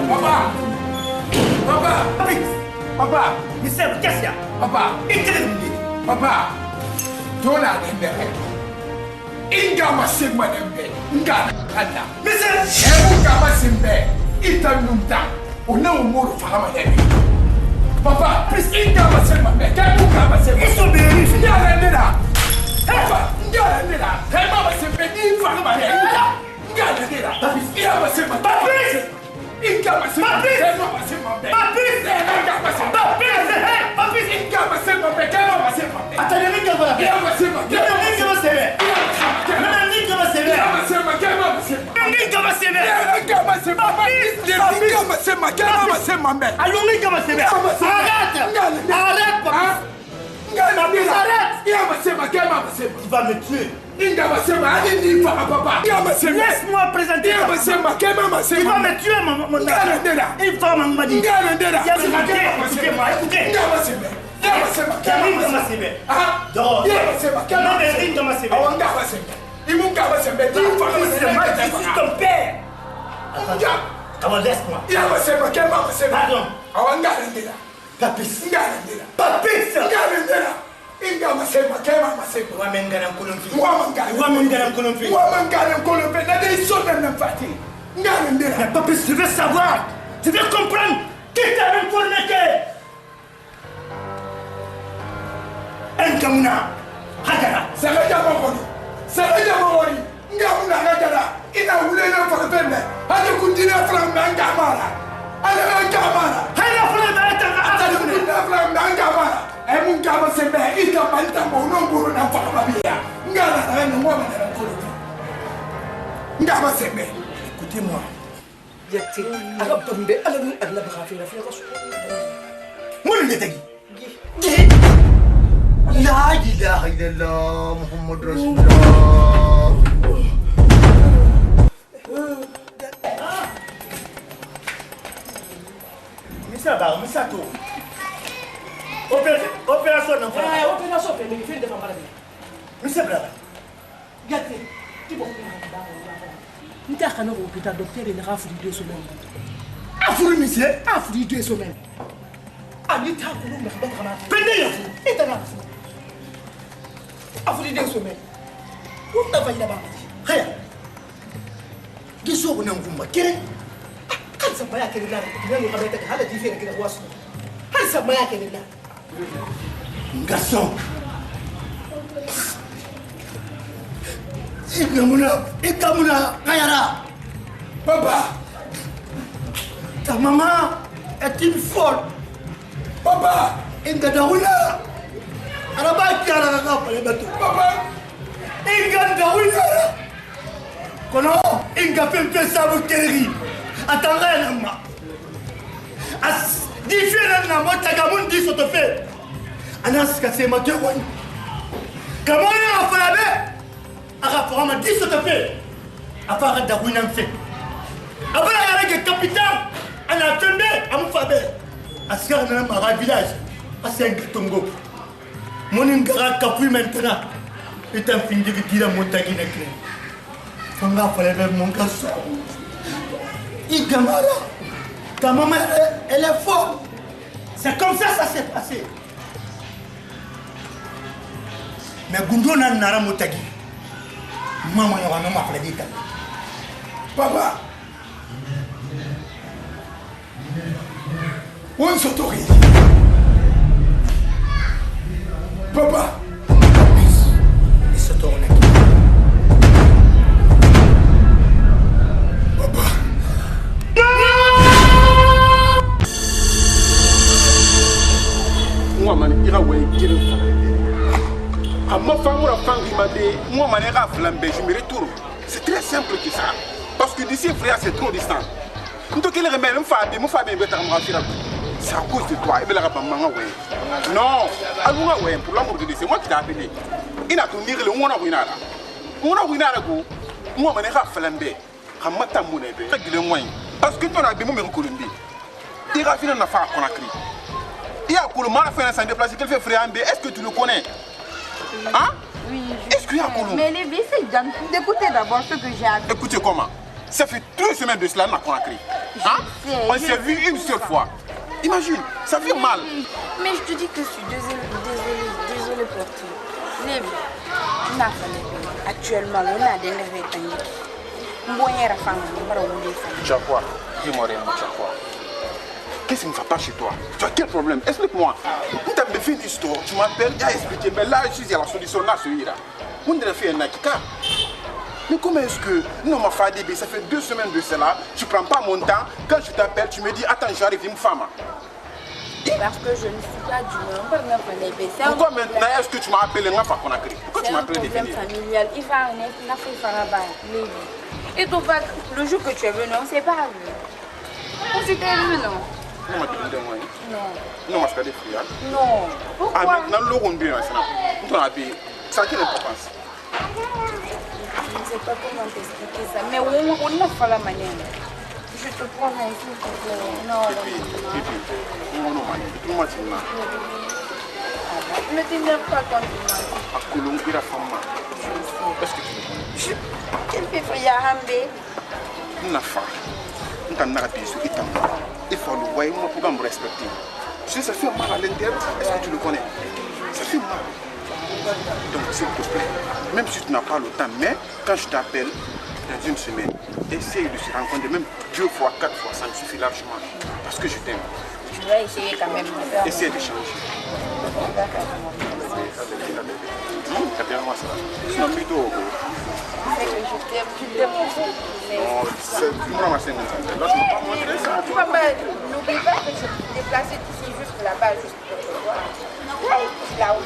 Papa! Papa! Papa! Mister, qu'est-ce qu'il y a? Papa! Papa! Dona Dembele! Inga Masimba Dembe! Inga Kanda! Mister! Ebuka Masimbe! Ita Nunta! Ona Umuru Fahama Dembe! Papa! Please Inga Masimba! Ebuka Masimba! Ils sont bénis! Inga Rendera! Papa! Inga Rendera! Inga Masimbe! Inga Fahama Dembe! Inga Rendera! Inga Masimba! Papi! Inga Masimba! Inga Masimba! Papi! Inga Masimba! Papi! Papi! Inga Masimba! Inga Masimba! Attendez, Inga va Inga Masimba! Inga va se faire. Inga va se faire. Inga va se faire. Allons, Inga va se faire. Arrête! Arrête, papa! Arrête! Tu vas me tuer. Laisse-moi présenter. Tu vas me tuer, mon enfant. Une femme m'a dit. Écoutez-moi, écoutez. Inga va se faire. Dehors. Non, mais Inga va se faire. Je suis ton père. Attends, laisse-moi. Pardon. Papis. Papis. Mais papis, je veux savoir. Je veux comprendre. Qui t'a informé que Nkamuna Hagara. Écoutez-moi. La ilaha illallah Muhammad Rasulullah. Missa Bar, Missa Tour. Opération non pas. Opération fait mais fait de ma maladie. Missa Bar. Gâté. Tu vas nous t'as qu'à nous hôpital docteur il a fait 2 semaines. Afuru monsieur. A fait 2 semaines. Ali t'a qu'on me fait pas. Pendez ya. Et t'as là. A fait 2 semaines. Où t'as failli là-bas? Haya. Giso kuna ngumba kire. Kan sa maya kene la. Kene lo kabeta hala di fere kene wasu. Kan sa maya kene la. Garçon. Ikamuna Kayara. Papa! Ta maman est une folle. Papa! Inga Dawina. Araba kiara na pale batu. Papa! Inga Dawina. Kono Inga pempe sabu keri. Atanga na ma. As différent na mota gamun di soto fe. Anas ka sema ke wani. Kamona afalabe. Arapora ma di soto fe. Afara Dawina mfe. Abala yareke capitaine. Ana tembe amufabe. Askar na mara village. Asenga Tongo. Mon ingara kapui maintenant. Et un fin de dire à mon tagine clé. Fanga fallait mon garçon. Igamara. Ta maman, elle est folle. C'est comme ça s'est passé. Mais Gundo n'a nara motagi. Maman, il y a un homme à dire. Papa! On s'autorise. Papa! Il se tourne. Papa! Moi, man, il a oué qu'il à ma femme ou la femme qui m'a dit, moi, man, il a flambé, je me retourne. C'est très simple que ça. Parce que d'ici, frère, c'est trop distant. Quand tu as remède, mon femme est bête à me raffiner. C'est à cause de toi. Il a pas maman, ouais. Non, alors, ouais, pour l'amour de Dieu, c'est moi qui t'ai appelé. Il a tout mis le monde à Winara. On a Winara, moi, man, il a flambé. À ma tamoune, parce que tu as bien mon Colombie. Il a fini à faire qu'on a crié. Il y a pour le mal à faire un sans déplacer qu'il fait frère. Est-ce que tu le connais? Hein? Oui, Est-ce qu'il y a un colon? Mais les essaye d'écouter d'abord ce que j'ai à dire. Écoutez comment? Ça fait 2 semaines de cela, on a Conakry. Hein? On s'est vu une seule fois. Imagine, ça fait mal. Mais je te dis que je suis désolée pour toi. Lévi, on a fait actuellement, on a des lèvres. Tu as quoi? Dis-moi rien, tu as quoi? Qu'est-ce qui ne va pas chez toi? Tu as quel problème? Explique-moi. Tu as fait une histoire, tu m'appelles, tu as expliqué, mais là, il y a la solution là, celui-là. On a fait un akika. Mais comment est-ce que, non, ma femme, ça fait 2 semaines de cela, tu ne prends pas mon temps, quand je t'appelle, tu me dis, attends, j'arrive, une femme. Parce que je ne suis pas d'humeur. Pourquoi maintenant est-ce que tu m'as appelé Conakry? Pourquoi tu m'as appelé des problème familial. Il va en être une affaire. Et donc, le jour que tu es venu, on ne s'est pas vu. On s'était vu, non? Non, non, je suis pas non. Pourquoi? Ah, maintenant, le rond bien, ça a quelle importance? Je ne sais pas comment t'expliquer ça, mais on a fait la manière. Je te promets, s'il te plaît. Non, ne t'énerve pas quand tu m'as dit. Est-ce que tu me connais? Quel fait frère Hambe? Il faut le voir, moi, pour me respecter. Tu sais, ça fait mal à l'intérieur. Est-ce que tu le connais? Ça fait mal. Donc, s'il te plaît, même si tu n'as pas le temps, mais quand je t'appelle, dans une semaine, essaye de se rencontrer, même 2 fois, 4 fois, ça me suffit largement. Parce que je t'aime. Tu vas essayer quand même. Essaye de changer. Sinon, plutôt. Je t'aime. Non, c'est vraiment assez nécessaire. Là, je ne peux pas montrer ça. N'oublie pas que je suis déplacée d'ici juste là-bas, juste pour te voir. Là-haut.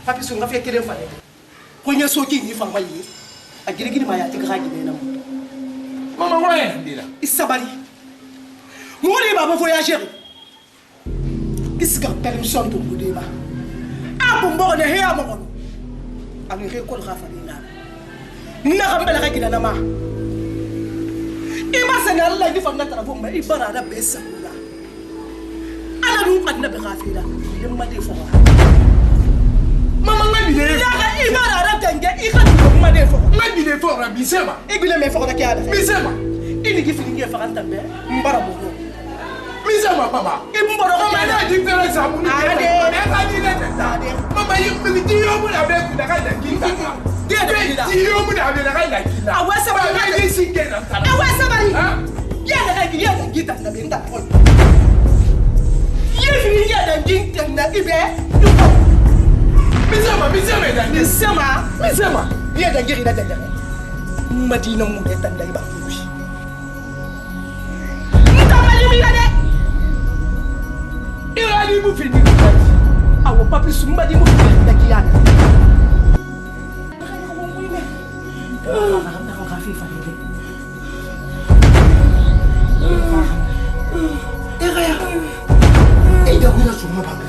Papi sun ngafe kelen fa ko nya soki ni fa mai a girgiri ma ya tiga ha gine na mama waya ndira isabari mori baba voyager isga permission to bude ba abu mbo ne he amon ani he ko ga fa ni na ga mbela ga gina na ma ima sana Allah ni fa na tara ma ibara da be sabula ala nu qad na be gafira yamma de fa mama ngabile ya ibara ra tenge ikati ko ma de fo ngabile fo ra bisema ibile me fo na kiala bisema ini gifini nge fa anta be mbara bo bisema baba imboro ko ma na difference amu ni mama yi ti yo mu na be ku da ka da kinta ti yo mu na be da ka da kinta awasa ba ni singe na ta awasa ba ya da kinta na be nda ko yefini ya da kinta na ibe Misema, dia dah giri dah. Madina muda tanda iba kubi. Entah mana mila deh. Dia ni mu fini. Awak papi sumba di mu fini dah kian. Nak kafi fani deh. Kaya, ida guna semua bang.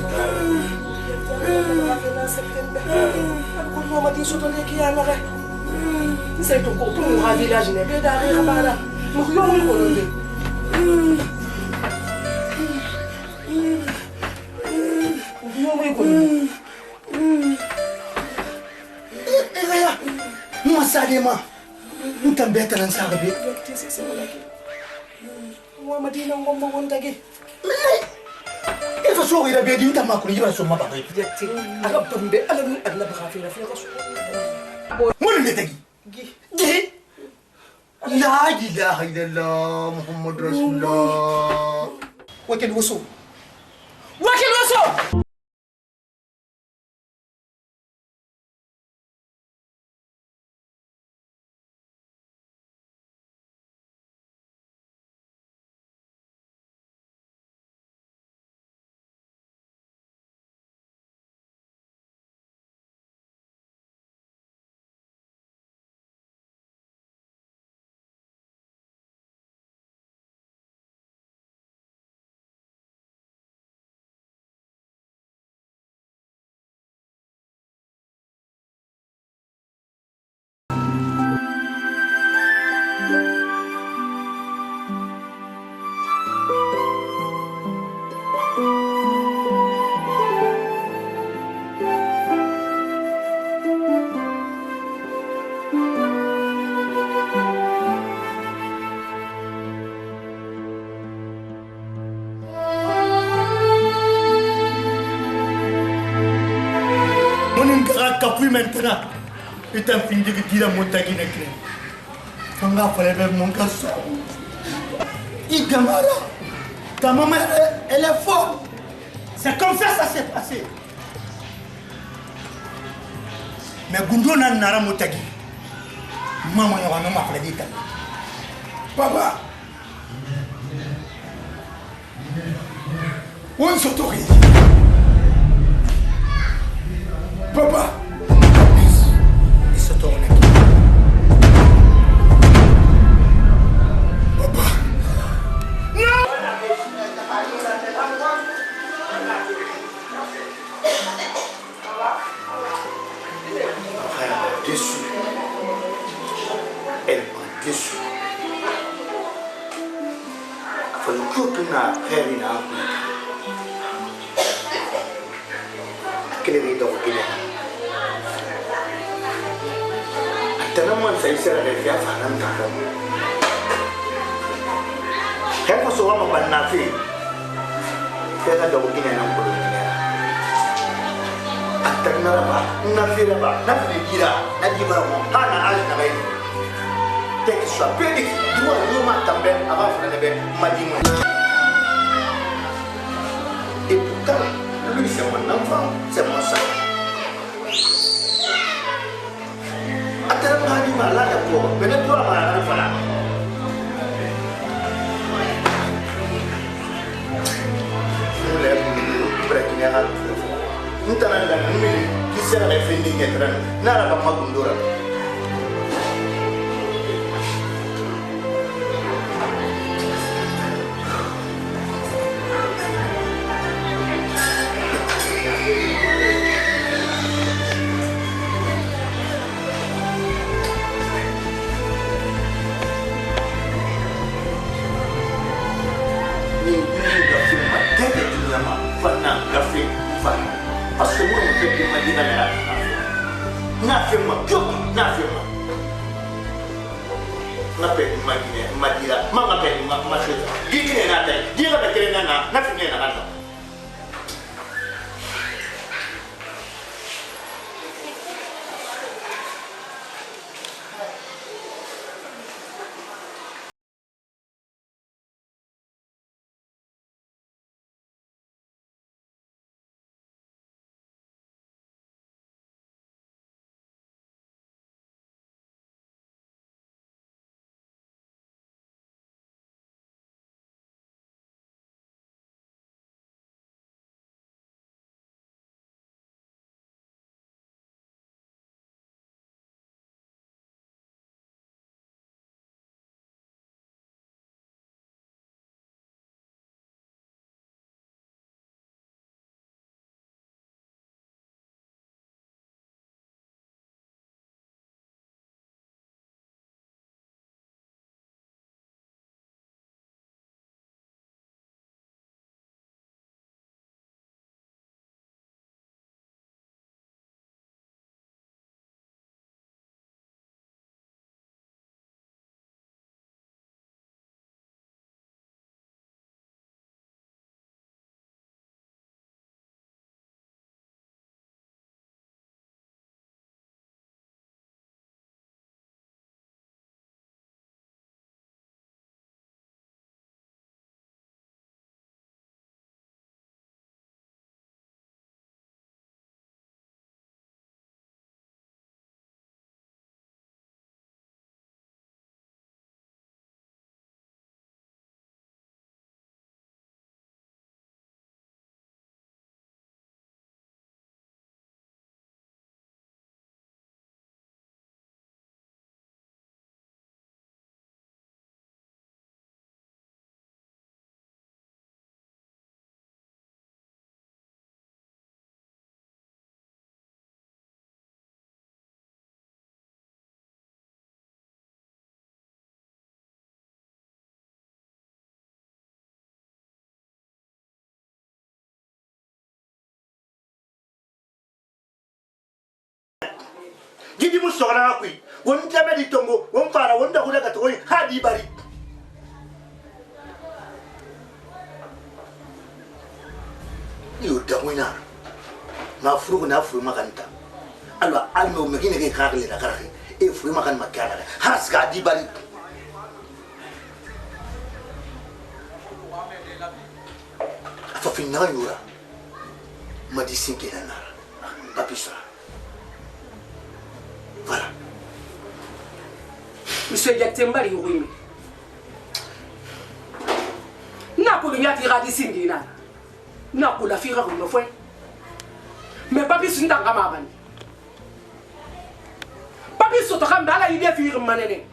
Aku mau mati sudah lagi anak eh. Saya tu kau pun muka village ni beda hari apa Mungkin yang mungkin kolon deh. Mungkin yang mungkin kolon. Kaya, masa dia mah, bukan better dan sahabat. Mau mati nang ngomong lagi. Eva so ira be din ta makuri jira so mababa. Jati, agak pembe, alam adna bakafi na fiya kasu. Mun ne tagi. Gi. La ilaha illallah Muhammad Rasulullah. Wakil waso. Depuis maintenant, il t'a fini de dire à mon tagine. Fanga fallait mon garçon. Il gamara. Ta maman, elle est forte. C'est comme ça s'est passé. Mais Gundo n'a pas motagi. Maman, il y a un homme à faire. Papa, on s'autorise. Papa, Il se tourne. papa. Déçu. Elle est déçue. Il faut que tu n'as rien à quel est le temps qu'il est? Tellement ça y sert à faire un temps. Quand on se voit en Nafi, c'est un temps qu'il est en Pologne. Atanaraba, Nafiraba, Nafira, Nadibaro, Hana Al-Nabai. Dès qu'il soit pédic, doit Yoma També avant de faire Madimou. Et pourtant, lui c'est mon enfant, c'est mon sang. Atanaraba Hadima, là d'accord, mais ne doit pas la faire. Nous l'avons préparé. Nous avons dit que c'est la fin de l'année. Nous avons dit parce que moi, je fais que je dis n'a fait moi, n'a fait moi. N'a fait ma dira, ma fait ma chose. Dis que n'a fait, dis que n'a fait rien à Gidi musora kui won jabe di tongo won fara won da hudaga to hadi bari yo da wina na furu makanta alors alme me gine ke khagle la kharhi e furi makan makana has ga di bari fa finna yura ma di sinke na papisa voilà monsieur Yaktembari oui na ko nyati ga di singina na ko la fira ko me foi mais papis ndanga mabani papis soto kam dala ide fira manene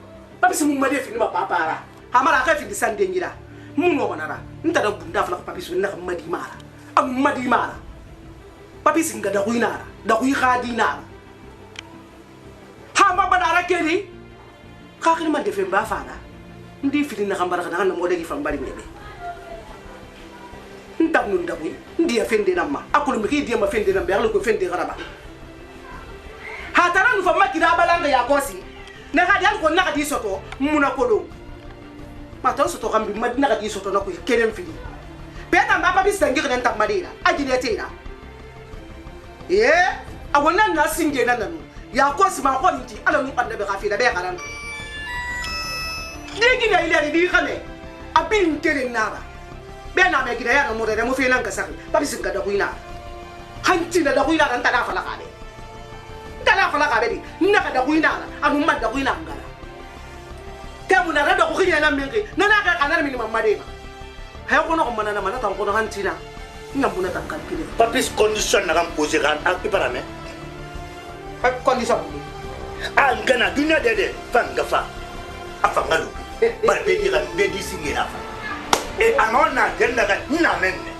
papis mu made fi ma papara amara ka fi di sandengira mu no manara nta da bunda fala papis na kam madi mara am madi mara papis nga da kuinara da kui khadina ha ma badara keli ka khini ma defe mba fana ndi fi na kam baraka na mo dagi fam bari mebe nta nun da kui ndi ya fende namma akulu mi di ma fende nambe akulu ko fende garaba ha taran fa makira balanga ya kosi na ga dial ko na ga di soto muna kolo mata soto kam bi madina ga di soto na ko keren fili peta mba papis tangir nan tak madina ajine tena awonna na singe na nanu ya kosi ma ko nti ala nu pande be khafila be garan digi na ile di khane abin tere nara be na me gida ya no modere mo fe nan ka sakhi papis ga da kuina hanti na da kuina nan ta da fala ka be tala fala ka be di na ka da kuina anu ma da kuina ngara temu na da ko khinya na mengi na na ka kanar mi mamade ma hay ko no ko manana mana tan ko no hanti na ngambuna tan calculer papis condition na kam poser kan ak iparame condition ngana dunia dede fanga fa afangalu bar be di kan be di singira fa e anona denda kan na menne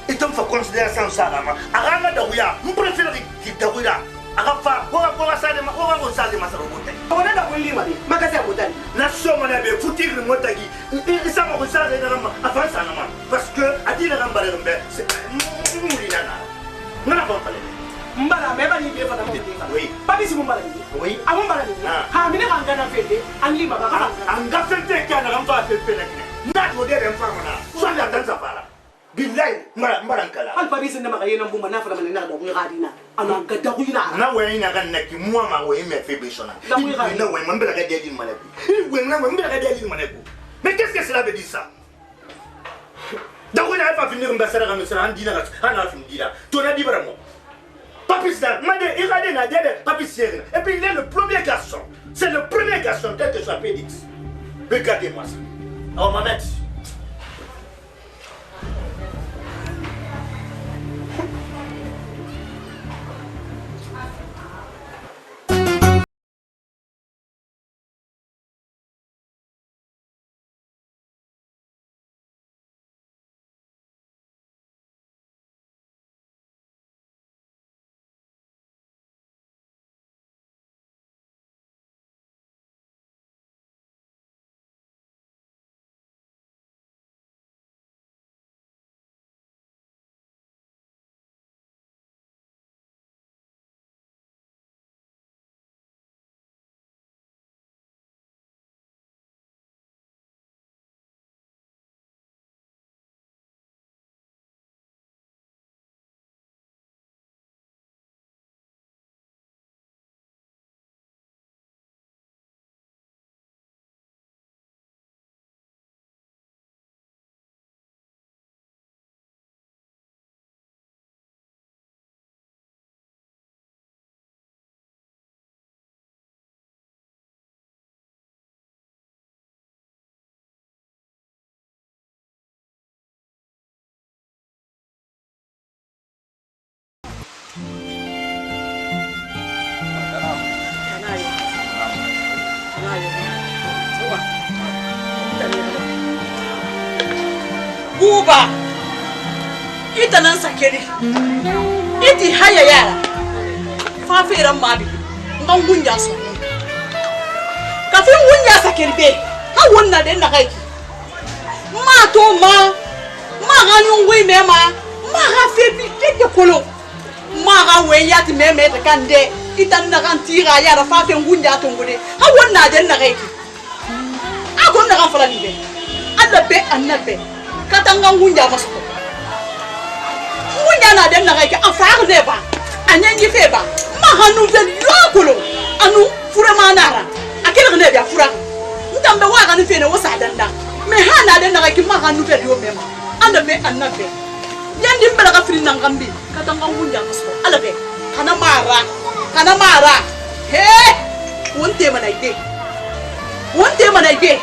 itom fa considération ça ma aganga da uya mu préfère ki da uya aga fa ko sa de ma ko sa de ma sa robote ona da ko lima di makase abutani na somo na be futir motagi isa mo ko sa de na ma avança na ma parce que adina kan bare mbe mulina na na ko pale mbala me bani be fa na mo oui papi si mo mbala ni oui amon mbala ni ha mine kan gana fete an lima ba ka anga fete kana kan fa fete na ko de en fa na so la dan sa fara billahi mbara kala al papi sin na makayena bumba na fa na da ko gadina ana gadda ko ina na we ina kan na ki moi ma we me fait bishona na we mbela ga deli maleku we na we mbela ga deli maleku mais qu'est-ce que cela veut dire ça donc on a pas finir mbasara ga mesara andina ga ana fin dira to na di baramo papi ça made irade na dede papi sierra et puis il est le premier garçon c'est le premier garçon tel que soit Félix regardez-moi ça oh maman Buba ita nan sakere iti haya yara fafiran madi ngan gunya so kafin gunya sakere be ha wonna den na kai ma to ma ganyu wi me ma ga fe bi keke kolo ma ga we yati me ta kande ita na kan tira yara fafin gunya to ngode ha wonna den na kai a gon na kan fala ni be annabe katanga ngunja masko ngunja na den na kai afar ne ba anyangi feba ma hanu vel yokolo anu fura manara akela ne bia fura ntambe wa ga ne fe ne wo sa danda me hana de na ki ma hanu vel yo mema anda me annabe yandi mbela ka firi nangambi katanga ngunja ngaso ala be kana mara he wonte mana ide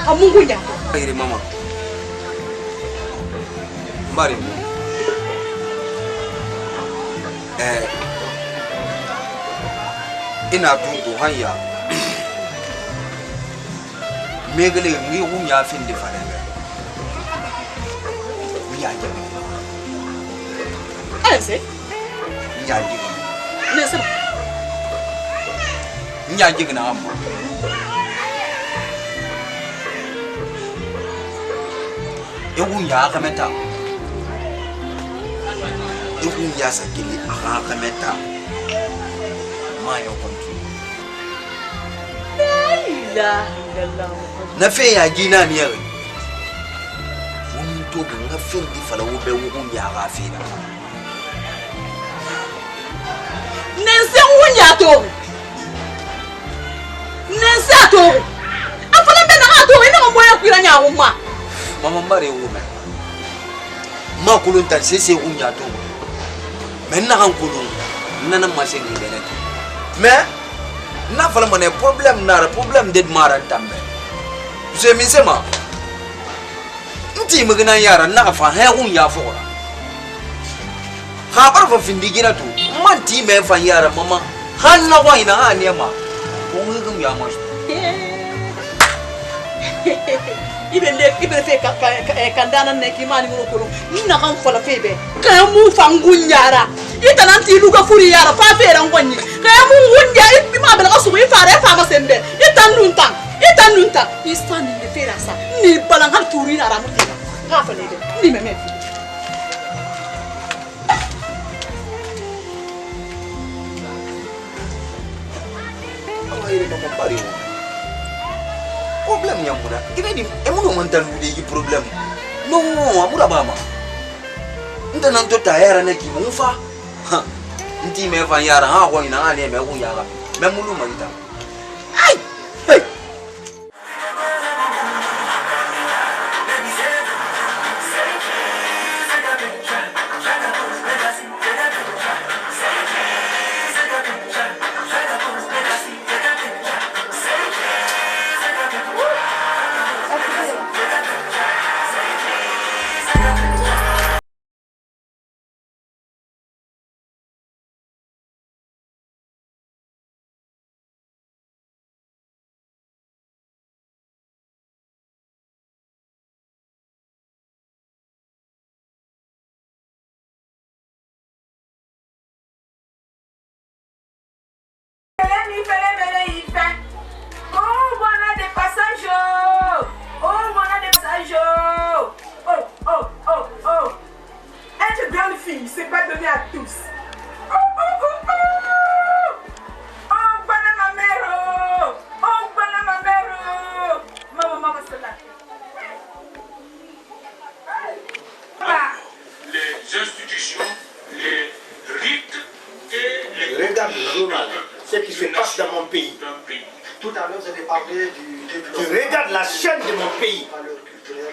amungunya ire mama mbari ina dudu hanya megale ngi wunya fin de fare ya jabi ase ya jabi nesa nya jabi na amma wunya kameta wunya sakili kameta mayo kontu na fe ya gina ni yare wani to ga fin di fala wo be wunya ga fi na nense wunya to nense to afala be na to ina mo ya kwira nya wo ma mama mbare wo ma kulun tan sese wunya to men na kan kulun nana masen ni bene mais na fala mané problème de mara tambe je mi sema nti magana yara na fa ha wunya fo ha bar fa findi gina to man ti me fa yara mama han na wa ina ha ne ma ko ngum ya ma ibe fe kandana ne ki mani mo ko na kan fala fe be ka mu fangunyara ita nan ti luga furi yara fa fe ran gonni ka mu ngunya ibi ma bela su fa re fa ma sembe ita nunta istani ne fe rasa ni balangal turi na ramu te ka fa ne de ni me fi ay mama bari problem yang muna ina ni emuno mantan di problem no amura bama nda nan to tayara na ki mun fa nti me fa yara ha ko ina ale me ko yara me mulu manta ai hey C'est pas donné à tous. Les institutions, les rites et les... Regarde le journal, ce qui se passe dans mon pays. Tout à l'heure, vous avez parlé du développement. Tu regardes la chaîne de mon pays.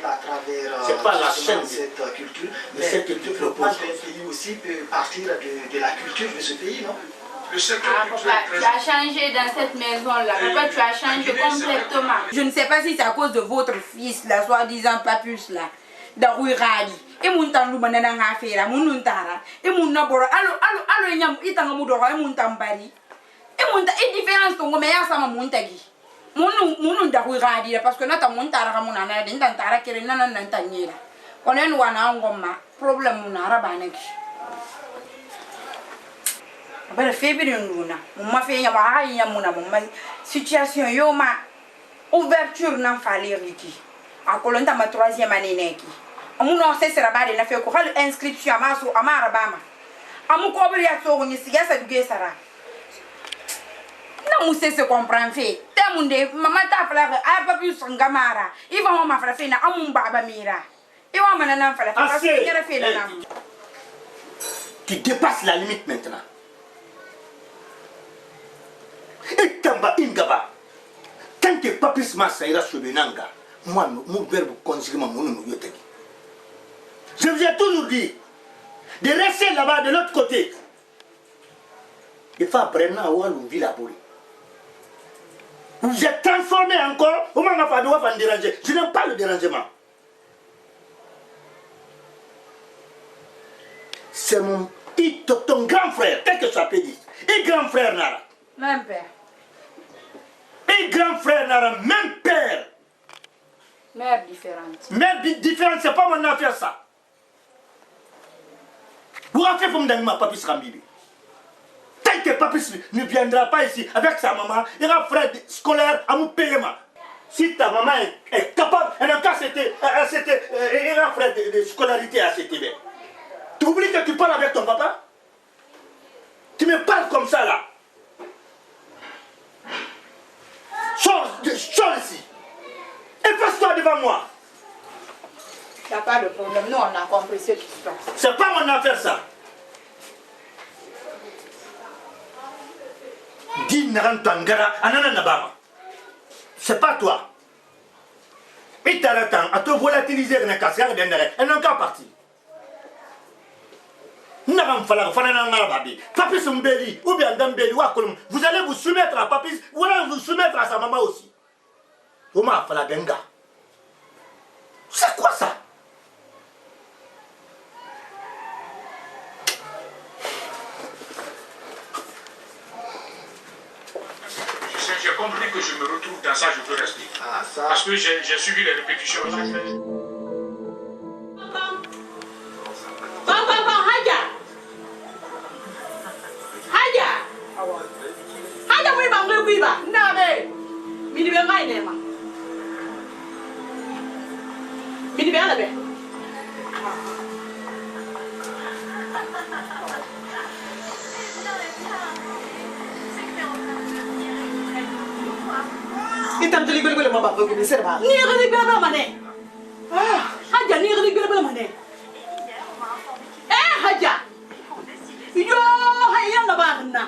À travers c'est pas la chaîne de cette culture, mais celle que tu proposes. Le pays aussi peut partir de la culture de ce pays, non? Papa, tu as changé dans cette maison-là. Papa, tu as changé complètement. Je ne sais pas si c'est à cause de votre fils, là, soi-disant papus, là. Radi. Et mon temps, nous manana faire, mon tara. Et mon naboro, allo, yam, itanga mudoro, et mon tambari. Et mon et différence, ton meilleur, ça m'a montagi. Mon Radi, parce que notre montara, mon anna, d'intara, qui est nana nantaniera. On est un angoma, problème, mon arabanaki. Bala febiri nduna mumma fe ya ba ya muna mumma situation yo ma ouverture nan fale riki akolonta ma 3e année neki amuno se sera ba de na fe ko hal inscription amaso amara bama amu ko bri ya so ni sigasa duge sara na mu se comprend fe temunde mama ta fala a pa plus ngamara iva ma fala fe na amu baba mira iwa mana nan fala fa fe na fe na tu dépasses la limite maintenant. Et tamba ingaba. Tant que papis massa ira sur benanga, moi, mon verbe conjuguement mon nom yoteki. Je vous ai toujours dit de rester là-bas de l'autre côté. Il faut apprendre à voir une ville à Bouli. Vous êtes transformé encore. Au moment où on va déranger. Je n'aime pas le dérangement. C'est ton grand frère, tel que ça peut dire. Et grand frère Nara. Même père. Et grand frère Nara, même père. Mère différente. Mère différente, c'est pas mon affaire ça. Vous avez fait pour me papis Rambibi. Tant que papis ne viendra pas ici avec sa maman, il y aura frère scolaire à mon paiement. Si ta maman est capable, elle a qu'à il y aura frère de scolarité à CTB. Tu oublies que tu parles avec ton papa? Tu me parles comme ça là. Sors ici. Et passe-toi devant moi. Il n'y a pas de problème. Nous, on a compris ce qui se passe. C'est pas mon affaire ça. Dis Narantangara, Anana Nabama. C'est pas toi. Et t'arrêtes à te volatiliser dans la cascade, elle n'a qu'à partir. Vous allez vous soumettre à Papis, ou allez vous soumettre à sa maman aussi. C'est quoi ça? J'ai compris que je me retrouve dans ça, je peux rester. Ah, ça. Parce que j'ai suivi les répétitions. Itam tuli gol ma ba ko ni serba ni ri bela mane haja ni ri bela mane haja yo hayya na ba na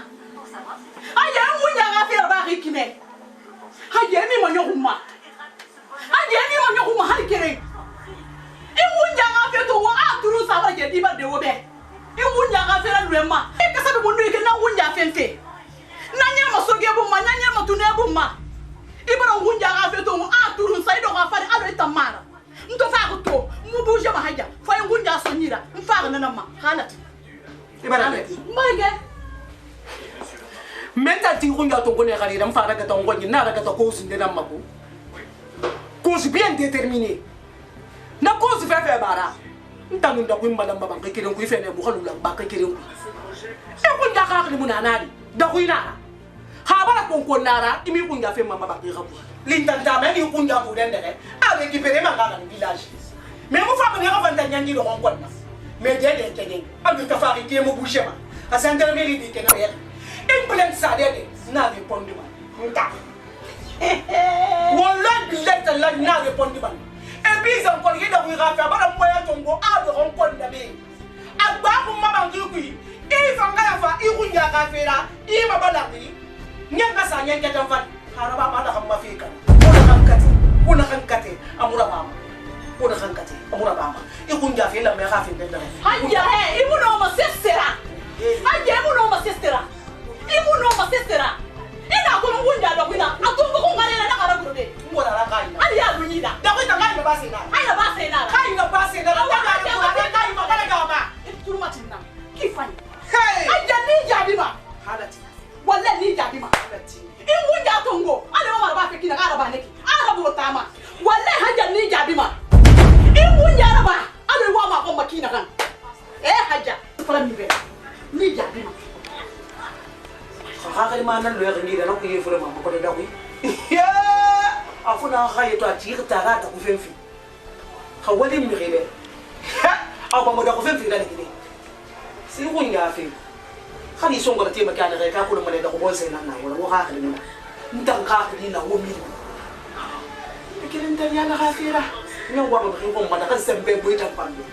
haja mu nya ga fer ba ki kine haja mi mo nyokuma haja mi mo nyokuma har kere e mu nya ga fer to wa aturu sa ba je di ba de wo be e mu nya ga fer lu ma e ka sa be mo nu ke na wu nya fenfe na nya ma so ge bu ma na nya ma tu ne bu ma ibara hunja ga feto mu aturu sai do ga fari alo itamara nto fa ko to mu buje ma haja fa hunja so nyira mfa ga nanama halat ibara mage menta ti hunja to gone gari ram fa ga to ngoni na ga to ko sinde nam mako cause bien déterminé na cause fa fa bara ntanu nda ko mbala mbaba ka kiren ko ifene bu xalu la ba ka kiren ko e hunja ga ni munanari da ko ina habara kon nara imi kunja fe mama bakki xabu lintanta me ni kunja bu den de a récupérer ma ngana village mais mo fa ko ne xafanta ñangi do kon na mais de de tene am ka fa ki mo boucher ma a santere me di ke no yer implant sa de na répondu ma nta wallahi billahi la na répondu ma et puis encore il da bu rafa bara mo ya tongo a do kon da be agba ko mama ngi ku i fa ngala fa i kunja ka fera i ma bala ni nyanga sa nyanga tamfan haraba ma da hamma fi kan kuna hankate amura mama kuna hankate amura mama ikunja fi la me khafi den da hanja he imuno ma sestera hanja imuno ma sestera ina ko ngunja da kuna atumbu ko ngare na kara gude ngora ra kai ali ya dunyida da ko ta ngai ba sai na kai ba sai na da kai ma da ga ba turma tinna kifani hanja ni jadi ba halati wala ni jadi ma in wunja tongo ale ma ba fe kina ara ba neki ara bo tama wala haja ni jadi ma in wunja ara ba ale wa ma ko makina kan haja fara mi be ni jadi ma ha ma nan lo ni da no ko yefure ma ko da wi afuna khaye to ati ta ga ta ku fenfi khawali mi rebe ba mo da ko fenfi da ni si wunja fe khani songo la tema kana ka ko male da ko bonse nan na wala wo ha khali na ntan ka khali na wo mi kirin tan yana khafira nyo wa ba ko ma da kan sembe boy tan pando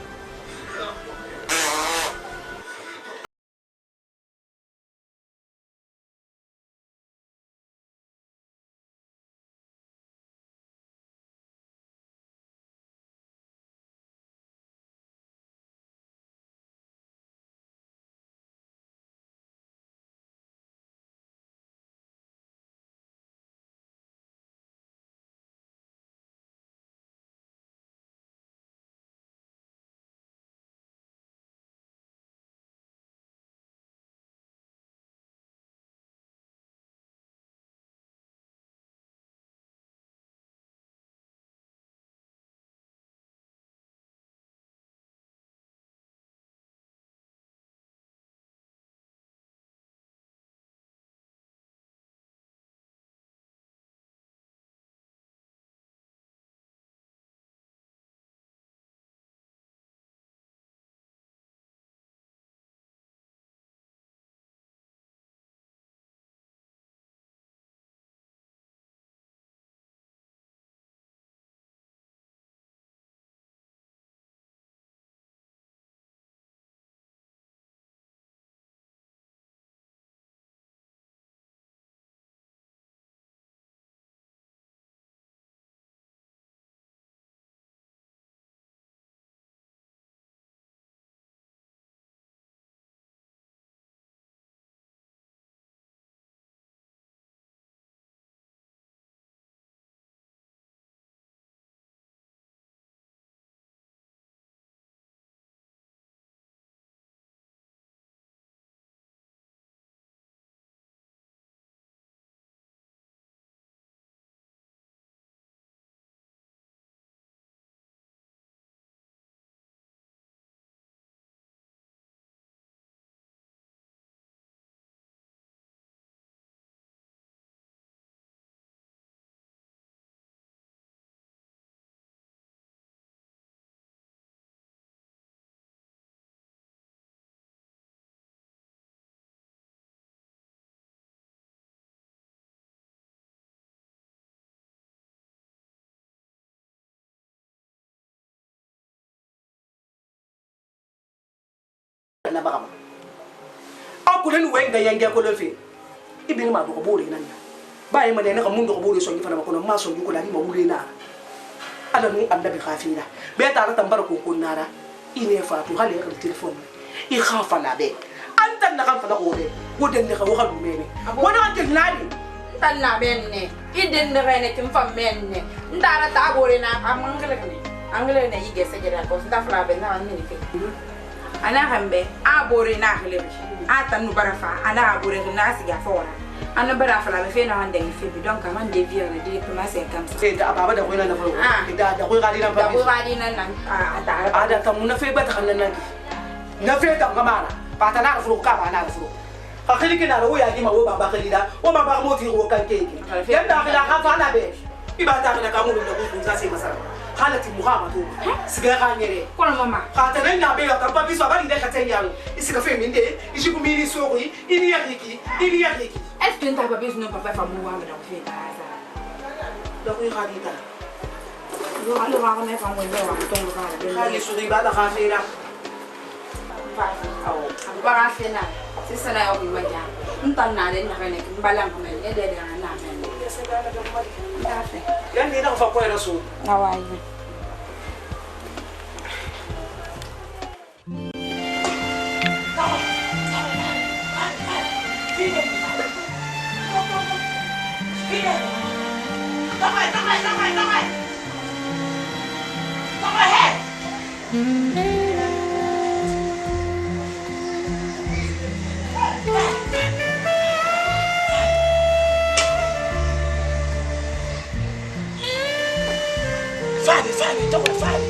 na bagama akulen wenga yange ko le fe ibini ma do ko bore nan baye ma ne ka mun do ko bore so ngi fana ko no ma so ngi ko la ni ma wure na ala nu annabi khafira be ta ta tambara ko nara ine fatu hale ka telefon I khafa la be anta na kan fala ko de woden ne ka wo khadu mene wona kan tilani tan na benne idin de rene tim fam menne ndara ta bore na amangale ne angale ne yige se jera ko sta fla be na ni ke ana hambe a bore na khale a tan nu barafa ana bore na siga fora ana barafa la be fe na hande ni fe bi donc man de vire de comment c'est comme ça da baba da ko na fo da ko gadi na da ko gadi na a da ta mun na fe ba ta kan nan na fe ta ngamara pa ta na fo ka ba na fo akhili kina ro ya gima wo baba khalida wo baba mo ti ro kan keke yanda khila ka fa na be ibata na ka mo ndo ko za se masara halati muhammadu sigara nyere ko mama khata na nya be ka pa biso ba inde khata nyalo isika fe minde ishiku miri sori ini yakiki est-ce que t'as pas besoin de papa famou wa da fe ta za da ko khadita yo alo ba ko me fa mo ndo wa to ndo ka da khali suri ba da khafira ba fena c'est ça là on va dire ntan na de na kane mbalang ko mel de de na mel da fe yan ni da fa ko era so awai Fale, toma fale.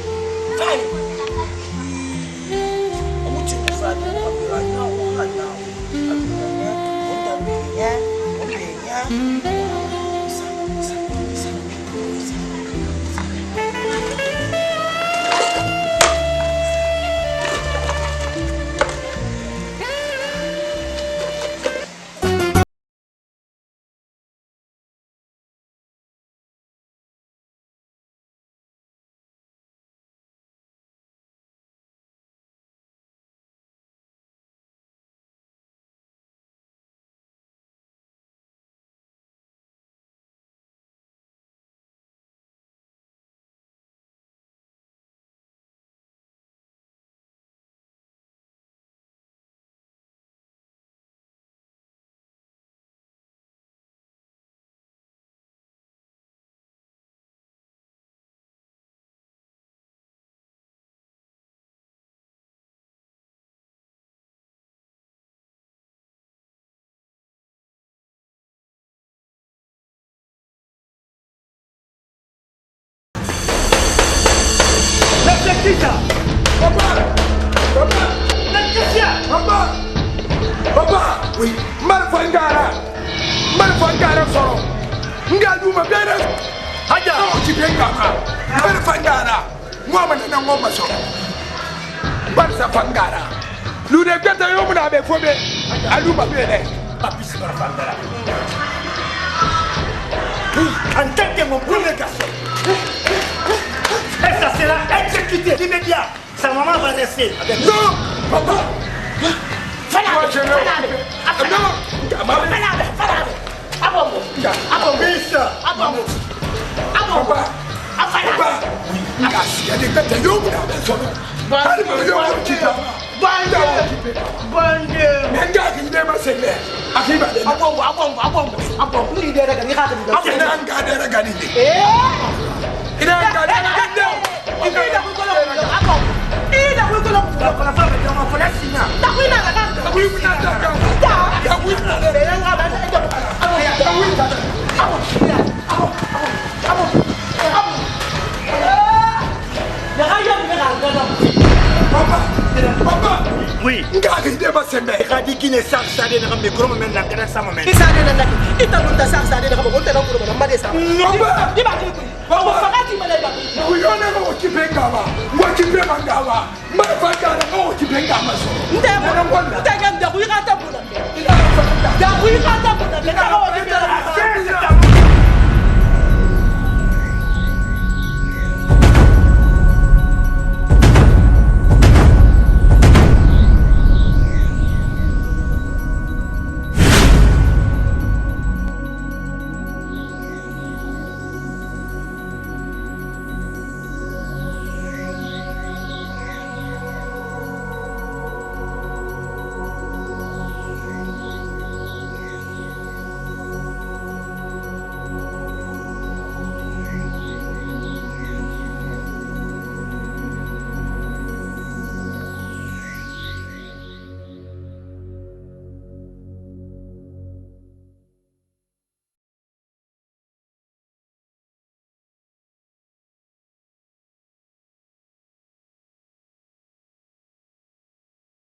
Papa, oui, Malfangara soro. Ngadu mabere. Haja, kipengama. Malfangara. Mama na ngoma so. Barsa fangara. Lude gata yo muna be fobe. Alu mabere. Papi se Malfangara. Entendez mon premier garçon. Et ça sera exécuté immédiat. Sa maman va rester avec nous. Non, papa. Oui. Radi qui ne savent ça de me comme maintenant que ça m'amène. Isa de nanda. Ita munta sa sa de ko ko tena ko na mbade sa. Non ba. Di ba ki. Wa fakati male ba. Uyone ko kipengama. Wa kipengama. Malfangara ko kipengama so. Nte mo. Nte ga nda ku ika ta bula. Da ku ika ta bula.